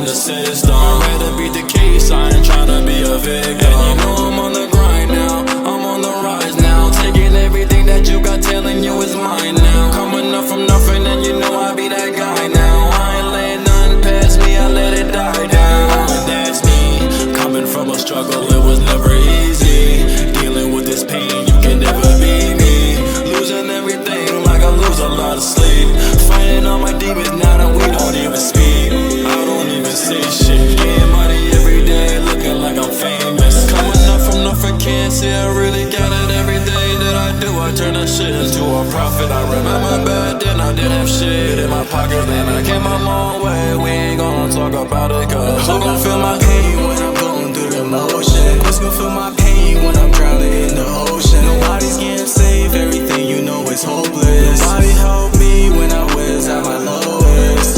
to set it stone. I'd rather beat the case, I ain't tryna be a victim. And you know I'm on the grind now, I'm on the rise now. Taking everything that you got, telling you is mine now. Coming up from nothing and you know I be that guy now. I ain't letting nothing pass me, I let it die down. And that's me, coming from a struggle, it was never easy. Dealing with this pain, you can never be me. Losing everything like I lose a lot of sleep. Fighting all my demons now that we don't even speak. I don't even say shit. Getting money every day, looking like I'm famous. Coming up from nothing, can't say I really got it. Every day that I do, I turn that shit into a profit. I remember back then I didn't have shit in my pocket. Then I came a long way, we ain't gonna talk about it. Cause who gon' feel my pain when I'm going through the motion? Who's gon' feel my pain when I'm drowning in the ocean? Nobody's getting saved, everything you know is hopeless. Nobody help me when I was at my lowest.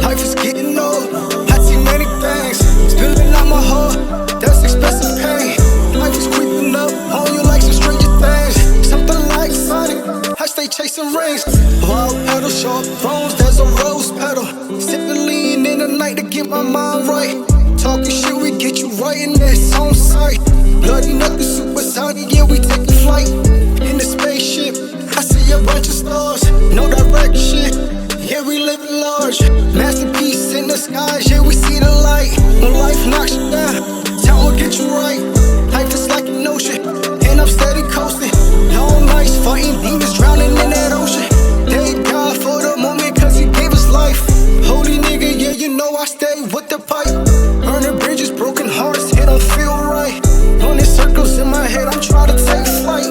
Life is getting old, I see many things spilling out my heart, that's expensive pain. Life is creeping up on you like some stranger things. Something like Sonic, I stay chasing rings. Wild pedal, sharp bones, there's a rose petal. Sipping lean in the night to get my mind right. Talking shit, we get you right in this on sight. Bloody nothing, supersonic, yeah, we taking flight. In the spaceship, I see a bunch of stars, no direction, yeah, we living large. Masterpiece in the skies, yeah, we see the light. When life knocks you down, time will get you right. Life is like an ocean, and I'm steady coasting. Long nights fighting demons, drowning in that ocean. Thank God for the moment, cause he gave us life. Holy nigga, yeah, you know I stay with the pipe. Burning bridges, broken hearts, it don't feel right. Running circles in my head, I'm trying to take flight.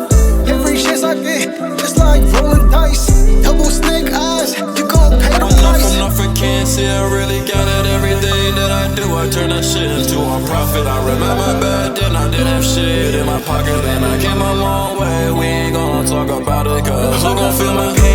Every chance I get, it's like rolling dice. Double snake eyes, you gon' pay the price. From nothing, can't say I really got it. Every day that I do, I turn that shit into a profit. I remember back then I didn't have shit in my pocket. Then I came a long way, we ain't gonna talk about it. Cause who gon' feel my pain